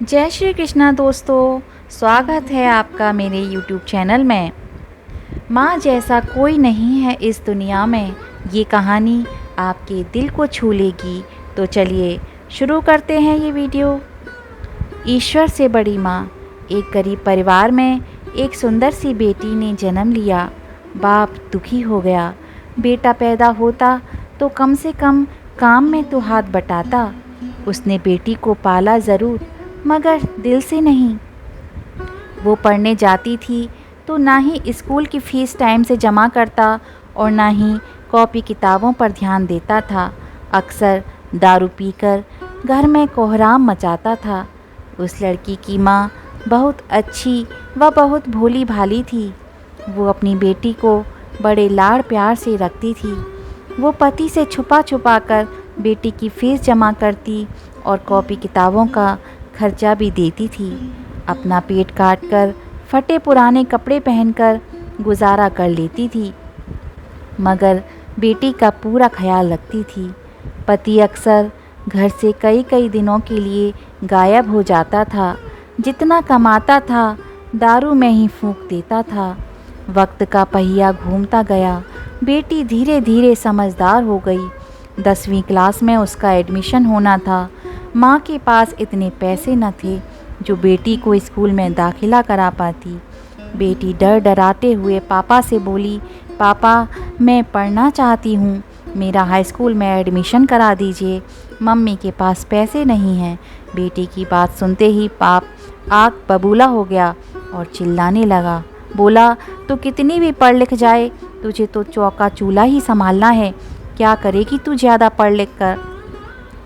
जय श्री कृष्णा दोस्तों, स्वागत है आपका मेरे YouTube चैनल में। माँ जैसा कोई नहीं है इस दुनिया में, ये कहानी आपके दिल को छू लेगी। तो चलिए शुरू करते हैं ये वीडियो। ईश्वर से बड़ी माँ। एक गरीब परिवार में एक सुंदर सी बेटी ने जन्म लिया। बाप दुखी हो गया। बेटा पैदा होता तो कम से कम काम में तो हाथ बटाता। उसने बेटी को पाला ज़रूर, मगर दिल से नहीं। वो पढ़ने जाती थी तो ना ही स्कूल की फ़ीस टाइम से जमा करता और ना ही कॉपी किताबों पर ध्यान देता था। अक्सर दारू पीकर घर में कोहराम मचाता था। उस लड़की की माँ बहुत अच्छी व बहुत भोली भाली थी। वो अपनी बेटी को बड़े लाड़ प्यार से रखती थी। वो पति से छुपा छुपा कर बेटी की फ़ीस जमा करती और कॉपी किताबों का खर्चा भी देती थी। अपना पेट काट कर फटे पुराने कपड़े पहनकर गुजारा कर लेती थी, मगर बेटी का पूरा ख्याल रखती थी। पति अक्सर घर से कई कई दिनों के लिए गायब हो जाता था। जितना कमाता था दारू में ही फूंक देता था। वक्त का पहिया घूमता गया। बेटी धीरे धीरे समझदार हो गई। 10वीं क्लास में उसका एडमिशन होना था। माँ के पास इतने पैसे न थे जो बेटी को स्कूल में दाखिला करा पाती। बेटी डर डराते हुए पापा से बोली, पापा मैं पढ़ना चाहती हूँ, मेरा हाई स्कूल में एडमिशन करा दीजिए, मम्मी के पास पैसे नहीं हैं। बेटी की बात सुनते ही बाप आग बबूला हो गया और चिल्लाने लगा। बोला, तो कितनी भी पढ़ लिख जाए, तुझे तो चौका चूल्हा ही संभालना है। क्या करेगी तू ज़्यादा पढ़ लिख कर।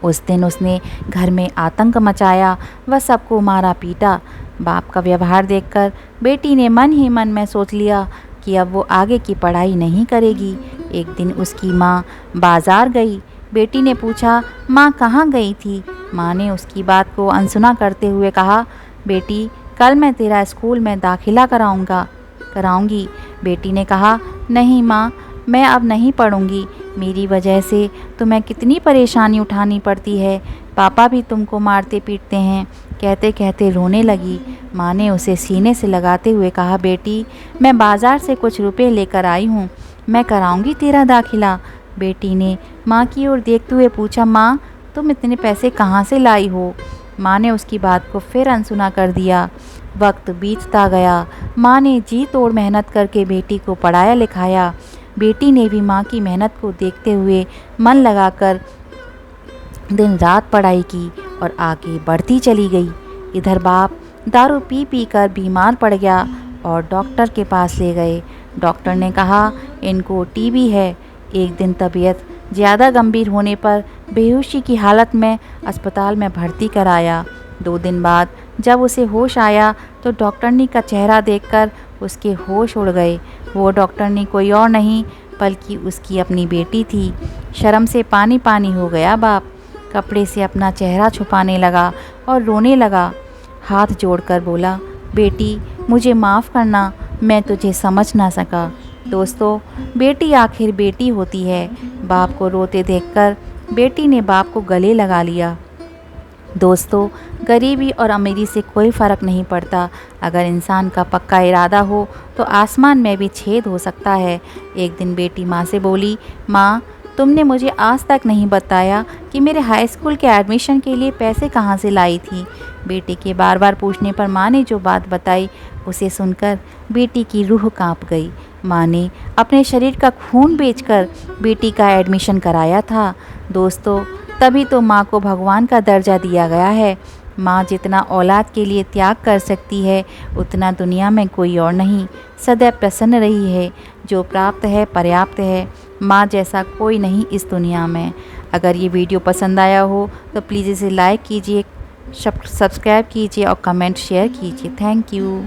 उस दिन उसने घर में आतंक मचाया व सबको मारा पीटा। बाप का व्यवहार देखकर बेटी ने मन ही मन में सोच लिया कि अब वो आगे की पढ़ाई नहीं करेगी। एक दिन उसकी माँ बाज़ार गई। बेटी ने पूछा, माँ कहाँ गई थी। माँ ने उसकी बात को अनसुना करते हुए कहा, बेटी कल मैं तेरा स्कूल में दाखिला कराऊंगी। बेटी ने कहा, नहीं माँ, मैं अब नहीं पढ़ूंगी। मेरी वजह से तुम्हें कितनी परेशानी उठानी पड़ती है। पापा भी तुमको मारते पीटते हैं। कहते कहते रोने लगी। माँ ने उसे सीने से लगाते हुए कहा, बेटी मैं बाज़ार से कुछ रुपए लेकर आई हूँ, मैं कराऊंगी तेरा दाखिला। बेटी ने माँ की ओर देखते हुए पूछा, माँ तुम इतने पैसे कहाँ से लाई हो। माँ ने उसकी बात को फिर अनसुना कर दिया। वक्त बीतता गया। माँ ने जी तोड़ मेहनत करके बेटी को पढ़ाया लिखाया। बेटी ने भी माँ की मेहनत को देखते हुए मन लगाकर दिन रात पढ़ाई की और आगे बढ़ती चली गई। इधर बाप दारू पी पी कर बीमार पड़ गया और डॉक्टर के पास ले गए। डॉक्टर ने कहा, इनको टीबी है। एक दिन तबीयत ज़्यादा गंभीर होने पर बेहोशी की हालत में अस्पताल में भर्ती कराया। 2 दिन बाद जब उसे होश आया तो डॉक्टरनी का चेहरा देखकर उसके होश उड़ गए। वो डॉक्टरनी कोई और नहीं बल्कि उसकी अपनी बेटी थी। शर्म से पानी पानी हो गया बाप। कपड़े से अपना चेहरा छुपाने लगा और रोने लगा। हाथ जोड़कर बोला, बेटी मुझे माफ़ करना, मैं तुझे समझ ना सका। दोस्तों, बेटी आखिर बेटी होती है। बाप को रोते देखकर बेटी ने बाप को गले लगा लिया। दोस्तों, गरीबी और अमीरी से कोई फ़र्क नहीं पड़ता। अगर इंसान का पक्का इरादा हो तो आसमान में भी छेद हो सकता है। एक दिन बेटी माँ से बोली, माँ तुमने मुझे आज तक नहीं बताया कि मेरे हाई स्कूल के एडमिशन के लिए पैसे कहाँ से लाई थी। बेटी के बार बार पूछने पर माँ ने जो बात बताई उसे सुनकर बेटी की रूह कांप गई। माँ ने अपने शरीर का खून बेचकर बेटी का एडमिशन कराया था। दोस्तों, तभी तो माँ को भगवान का दर्जा दिया गया है। माँ जितना औलाद के लिए त्याग कर सकती है उतना दुनिया में कोई और नहीं। सदैव प्रसन्न रही है। जो प्राप्त है पर्याप्त है। माँ जैसा कोई नहीं इस दुनिया में। अगर ये वीडियो पसंद आया हो तो प्लीज़ इसे लाइक कीजिए, सब्सक्राइब कीजिए और कमेंट शेयर कीजिए। Thank you.